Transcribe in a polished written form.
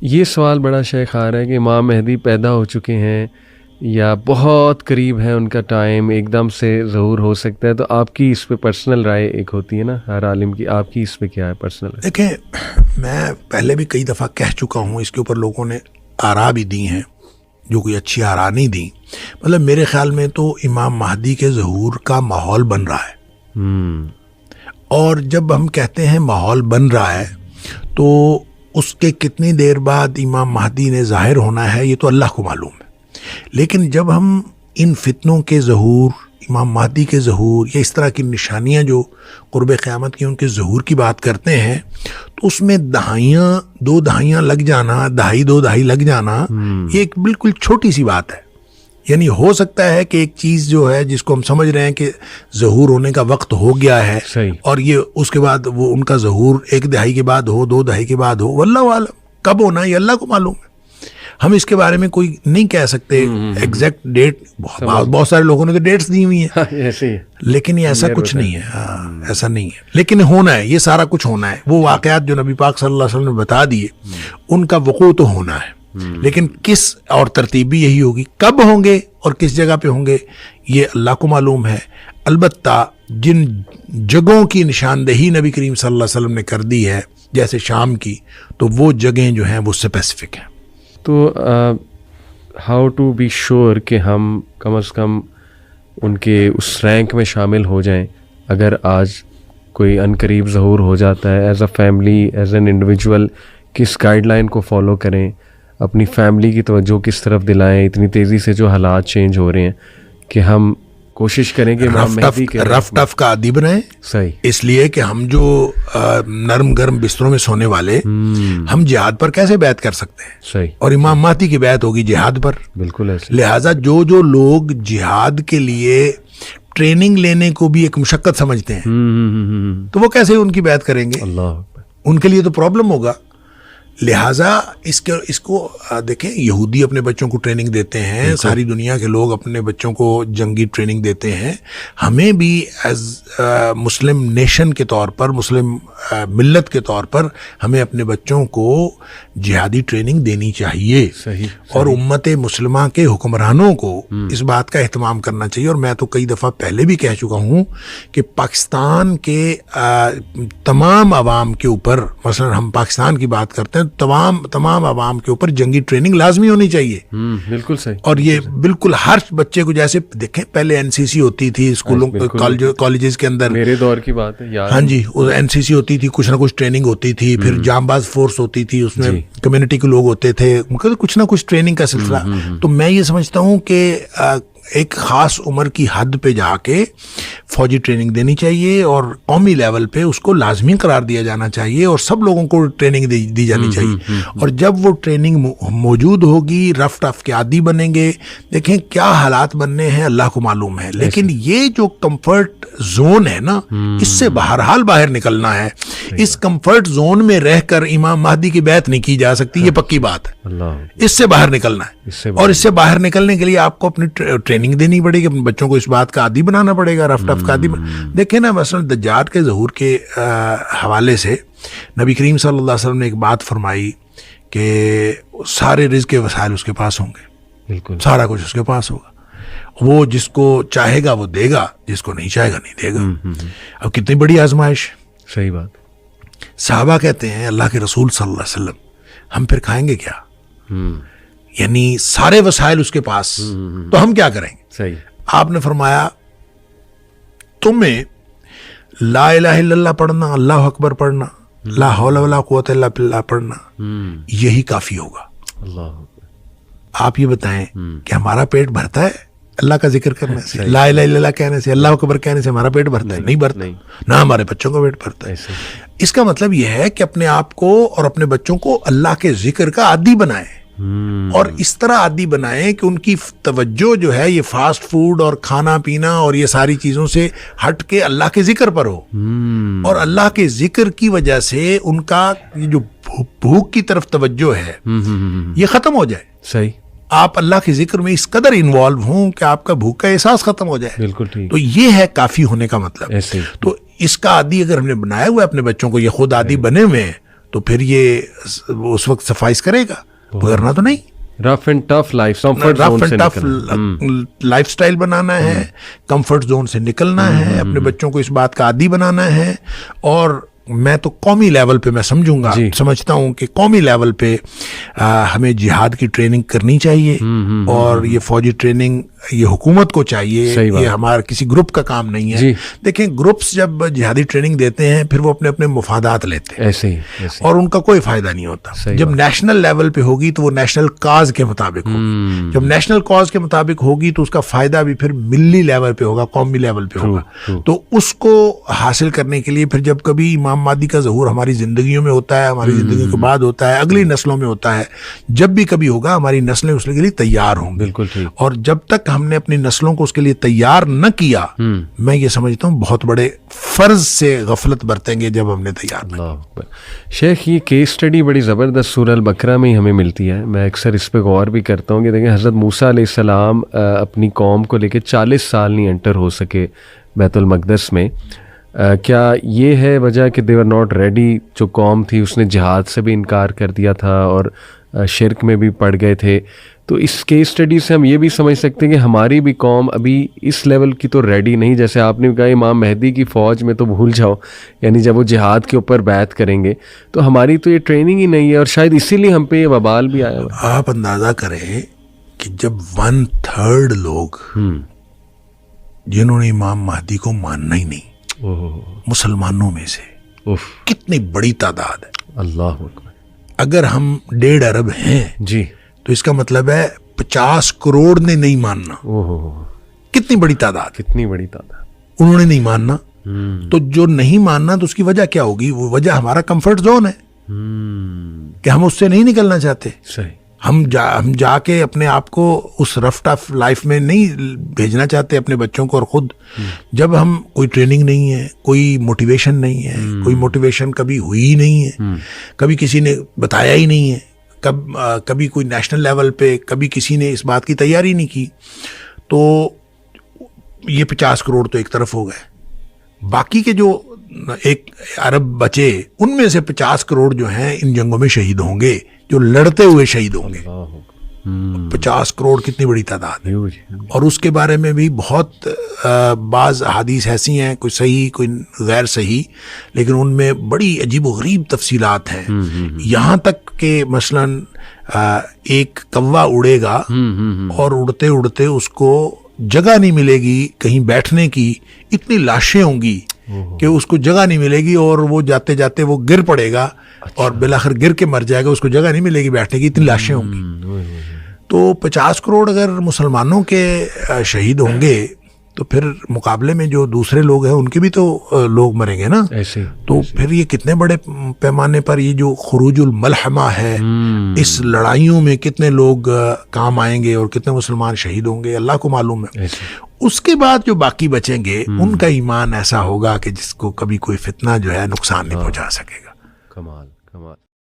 یہ سوال بڑا شیخ آ رہا ہے کہ امام مہدی پیدا ہو چکے ہیں یا بہت قریب ہے ان کا ٹائم، ایک دم سے ظہور ہو سکتا ہے، تو آپ کی اس پہ پرسنل رائے ایک ہوتی ہے نا ہر عالم کی، آپ کی اس پہ کیا ہے پرسنل رائے؟ دیکھیں، میں پہلے بھی کئی دفعہ کہہ چکا ہوں، اس کے اوپر لوگوں نے آراء بھی دی ہیں جو کوئی اچھی آراء نہیں دی. مطلب میرے خیال میں تو امام مہدی کے ظہور کا ماحول بن رہا ہے. اور جب ہم کہتے ہیں ماحول بن رہا ہے تو اس کے کتنی دیر بعد امام مہدی نے ظاہر ہونا ہے یہ تو اللہ کو معلوم ہے. لیکن جب ہم ان فتنوں کے ظہور، امام مہدی کے ظہور یا اس طرح کی نشانیاں جو قرب قیامت کی ان کے ظہور کی بات کرتے ہیں تو اس میں دو دہائیاں لگ جانا، دو دہائی لگ جانا، یہ ایک بالکل چھوٹی سی بات ہے. یعنی ہو سکتا ہے کہ ایک چیز جو ہے جس کو ہم سمجھ رہے ہیں کہ ظہور ہونے کا وقت ہو گیا ہے اور یہ اس کے بعد وہ ان کا ظہور 1 دہائی کے بعد ہو، 2 دہائی کے بعد ہو، واللہ عالم کب ہونا یہ اللہ کو معلوم ہے. ہم اس کے بارے میں کوئی نہیں کہہ سکتے ایگزیکٹ ڈیٹ. بہت سارے لوگوں نے تو ڈیٹس دی ہوئی ہیں لیکن یہ ایسا کچھ نہیں ہے. ایسا نہیں ہے لیکن ہونا ہے، یہ سارا کچھ ہونا ہے. وہ واقعات جو نبی پاک صلی اللہ علیہ وسلم نے بتا دیے ان کا وقوع تو ہونا ہے، لیکن کس اور ترتیب بھی یہی ہوگی. کب ہوں گے اور کس جگہ پہ ہوں گے یہ اللہ کو معلوم ہے. البتہ جن جگہوں کی نشاندہی نبی کریم صلی اللہ علیہ وسلم نے کر دی ہے جیسے شام کی، تو وہ جگہیں جو ہیں وہ اسپیسیفک ہیں. تو ہاؤ ٹو بی شیور کہ ہم کم از کم ان کے اس رینک میں شامل ہو جائیں اگر آج کوئی عنقریب ظہور ہو جاتا ہے، as a family, as an individual کس گائیڈ لائن کو فالو کریں، اپنی فیملی کی توجہ کس طرف دلائیں اتنی تیزی سے جو حالات چینج ہو رہے ہیں، کہ ہم کوشش کریں کہ رف ٹف کا عادی بنائیں. صحیح. اس لیے کہ ہم جو نرم گرم بستروں میں سونے والے ہم جہاد پر کیسے بیعت کر سکتے ہیں؟ صحیح. اور امام مہدی کی بیعت ہوگی جہاد پر. بالکل ایسے. لہٰذا جو لوگ جہاد کے لیے ٹریننگ لینے کو بھی ایک مشقت سمجھتے ہیں تو وہ کیسے ان کی بیعت کریں گے؟ اللہ، ان کے لیے تو پرابلم ہوگا. لہٰذا اس کو دیکھیں، یہودی اپنے بچوں کو ٹریننگ دیتے ہیں، ساری دنیا کے لوگ اپنے بچوں کو جنگی ٹریننگ دیتے ہیں. ہمیں بھی ایز مسلم نیشن کے طور پر، مسلم ملت کے طور پر ہمیں اپنے بچوں کو جہادی ٹریننگ دینی چاہیے. اور امت مسلمہ کے حکمرانوں کو اس بات کا اہتمام کرنا چاہیے. اور میں تو کئی دفعہ پہلے بھی کہہ چکا ہوں کہ پاکستان کے تمام عوام کے اوپر، مثلا ہم پاکستان کی بات کرتے ہیں، تمام عوام کے اوپر جنگی ٹریننگ لازمی ہونی چاہیے. بالکل صحیح. اور یہ بالکل ہر بچے کو، جیسے دیکھیں پہلے NCC ہوتی تھی اسکولوں کالجز کے اندر، میرے دور کی بات ہے یار. ہاں جی، NCC ہوتی تھی، کچھ نہ کچھ ٹریننگ ہوتی تھی. پھر جانباز فورس ہوتی تھی، اس میں کمیونٹی کے لوگ ہوتے تھے، کچھ نہ کچھ ٹریننگ کا سلسلہ. تو میں یہ سمجھتا ہوں کہ ایک خاص عمر کی حد پہ جا کے فوجی ٹریننگ دینی چاہیے اور قومی لیول پہ اس کو لازمی قرار دیا جانا چاہیے اور سب لوگوں کو ٹریننگ دی جانی چاہیے. اور جب وہ ٹریننگ موجود ہوگی، رف ٹف کے عادی بنیں گے. دیکھیں کیا حالات بننے ہیں اللہ کو معلوم ہے، لیکن یہ جو کمفرٹ زون ہے نا، اس سے بہرحال باہر نکلنا ہے. اس کمفرٹ زون میں رہ کر امام مہدی کی بیعت نہیں کی جا سکتی، یہ پکی بات ہے. اس سے باہر نکلنا ہے، اور اس سے باہر نکلنے کے لیے آپ کو اپنی ٹریننگ دینی پڑے گی، اپنے بچوں کو اس بات کا عادی بنانا پڑے گا، رف ٹف کا عادی. دیکھیں نا، مثلا دجال کے ظہور کے حوالے سے نبی کریم صلی اللہ علیہ وسلم نے ایک بات فرمائی کہ سارے رزق کے وسائل اس کے پاس ہوں گے. بالکل سارا کچھ اس کے پاس ہوگا. وہ جس کو چاہے گا وہ دے گا، جس کو نہیں چاہے گا نہیں دے گا. اب کتنی بڑی آزمائش. صحیح بات. صحابہ کہتے ہیں اللہ کے رسول صلی اللہ علیہ وسلم ہم پھر کھائیں گے کیا؟ یعنی سارے وسائل اس کے پاس، تو ہم کیا کریں گے؟ صحیح. آپ نے فرمایا تمہیں لا الہ الا اللہ پڑھنا، اللہ اکبر پڑھنا، لا حول ولا قوت الا باللہ پڑھنا، یہی کافی ہوگا. اللہ. آپ یہ بتائیں کہ ہمارا پیٹ بھرتا ہے اللہ کا ذکر کرنے سے، لا الہ الا اللہ کہنے سے، اللہ اکبر کہنے سے ہمارا پیٹ بھرتا ہے؟ نہیں بھرتا. نہ ہمارے بچوں کا پیٹ بھرتا ہے. اس کا مطلب یہ ہے کہ اپنے آپ کو اور اپنے بچوں کو اللہ کے ذکر کا عادی بنائیں، اور اس طرح عادی بنائیں کہ ان کی توجہ جو ہے یہ فاسٹ فوڈ اور کھانا پینا اور یہ ساری چیزوں سے ہٹ کے اللہ کے ذکر پر ہو. اور اللہ کے ذکر کی وجہ سے ان کا یہ جو بھوک کی طرف توجہ ہے یہ ختم ہو جائے. صحیح. آپ اللہ کے ذکر میں اس قدر انوالو ہوں کہ آپ کا بھوک کا احساس ختم ہو جائے. بالکل ٹھیک. تو یہ ہے کافی ہونے کا مطلب. تو اس کا عادی اگر ہم نے بنایا ہوا ہے اپنے بچوں کو، یہ خود عادی بنے ہوئے ہیں، تو پھر یہ اس وقت سفائز کرے گا، گزرنا تو نہیں. Rough and tough life, comfort zone سے ٹف نکلنا، لائف سٹائل بنانا ہے، کمفرٹ زون سے نکلنا ہے، اپنے بچوں کو اس بات کا عادی بنانا ہے. اور میں تو قومی لیول پہ میں سمجھتا ہوں کہ قومی لیول پہ ہمیں جہاد کی ٹریننگ کرنی چاہیے. اور یہ فوجی ٹریننگ یہ حکومت کو چاہیے، یہ ہمارا کسی گروپ کا کام نہیں ہے. دیکھیں گروپس جب جہادی ٹریننگ دیتے ہیں پھر وہ اپنے اپنے مفادات لیتے ہیں ایسے ہی اور ان کا کوئی فائدہ نہیں ہوتا. جب نیشنل لیول پہ ہوگی تو وہ نیشنل کاز کے مطابق ہوگی. جب نیشنل کاز کے مطابق ہوگی تو اس کا فائدہ بھی پھر ملی لیول پہ ہوگا، قومی لیول پہ ہوگا. تو اس کو حاصل کرنے کے لیے پھر جب کبھی امام مہدی کا ظہور ہماری زندگیوں میں ہوتا ہے، ہماری زندگی کے بعد ہوتا ہے، اگلی نسلوں میں ہوتا ہے، جب بھی کبھی ہوگا ہماری نسلیں اس کے لیے تیار ہوں گی. بالکل ٹھیک. اور جب تک ہم نے اپنی نسلوں کو اس کے لیے تیار نہ کیا، میں یہ سمجھتا ہوں بہت بڑے فرض سے غفلت برتیں گے جب ہم نے تیار نہ کیا. شیخ یہ کیس اسٹڈی بڑی زبردست سورہ البقرہ میں ہی ہمیں ملتی ہے. میں اکثر اس پہ غور بھی کرتا ہوں کہ دیکھیں حضرت موسیٰ علیہ السلام اپنی قوم کو لے کے 40 سال نہیں انٹر ہو سکے بیت المقدس میں. کیا یہ ہے وجہ کہ دیور ناٹ ریڈی؟ جو قوم تھی اس نے جہاد سے بھی انکار کر دیا تھا اور شرک میں بھی پڑ گئے تھے. تو اس کیس اسٹڈی سے ہم یہ بھی سمجھ سکتے ہیں کہ ہماری بھی قوم ابھی اس لیول کی تو ریڈی نہیں. جیسے آپ نے کہا امام مہدی کی فوج میں تو بھول جاؤ، یعنی جب وہ جہاد کے اوپر بیعت کریں گے تو ہماری تو یہ ٹریننگ ہی نہیں ہے، اور شاید اسی لیے ہم پہ یہ وبال بھی آیا ہوا. آپ اندازہ کریں کہ جب 1/3 لوگ جنہوں نے امام مہدی کو ماننا ہی نہیں مسلمانوں میں سے، کتنی بڑی تعداد ہے. اللہ اکبر. اگر ہم 1.5 ارب ہیں جی تو اس کا مطلب ہے 50 کروڑ نے نہیں ماننا. کتنی بڑی تعداد، کتنی بڑی تعداد. انہوں نے نہیں ماننا. تو جو نہیں ماننا تو اس کی وجہ کیا ہوگی؟ وہ وجہ ہمارا کمفرٹ زون ہے کہ ہم اس سے نہیں نکلنا چاہتے. صحیح. ہم جا کے اپنے آپ کو اس رف ٹف لائف میں نہیں بھیجنا چاہتے اپنے بچوں کو. اور خود جب ہم کوئی ٹریننگ نہیں ہے، کوئی موٹیویشن نہیں ہے، کوئی موٹیویشن کبھی ہوئی ہی نہیں ہے، کبھی کسی نے بتایا ہی نہیں ہے، کبھی کوئی نیشنل لیول پہ کبھی کسی نے اس بات کی تیاری نہیں کی، تو یہ 50 کروڑ تو ایک طرف ہو گئے. باقی کے جو 1 ارب بچے ان میں سے 50 کروڑ جو ہیں ان جنگوں میں شہید ہوں گے، جو لڑتے ہوئے شہید ہوں گے. 50 کروڑ کتنی بڑی تعداد ہے. اور اس کے بارے میں بھی بہت بعض احادیث ایسی ہیں، کوئی صحیح کوئی غیر صحیح، لیکن ان میں بڑی عجیب و غریب تفصیلات ہیں. یہاں تک کہ مثلاً ایک کوا اڑے گا اور اڑتے اڑتے اس کو جگہ نہیں ملے گی کہیں بیٹھنے کی، اتنی لاشیں ہوں گی کہ اس کو جگہ نہیں ملے گی، اور وہ جاتے جاتے وہ گر پڑے گا اور بالآخر گر کے مر جائے گا، اس کو جگہ نہیں ملے گی بیٹھنے کی، اتنی لاشیں ہوں گی. تو 50 کروڑ اگر مسلمانوں کے شہید ہوں گے تو پھر مقابلے میں جو دوسرے لوگ ہیں ان کے بھی تو لوگ مریں گے نا. تو پھر یہ کتنے بڑے پیمانے پر یہ جو خروج الملحمہ ہے، اس لڑائیوں میں کتنے لوگ کام آئیں گے اور کتنے مسلمان شہید ہوں گے، اللہ کو معلوم ہے. اس کے بعد جو باقی بچیں گے ان کا ایمان ایسا ہوگا کہ جس کو کبھی کوئی فتنہ جو ہے نقصان نہیں پہنچا سکے گا. کمال کمال.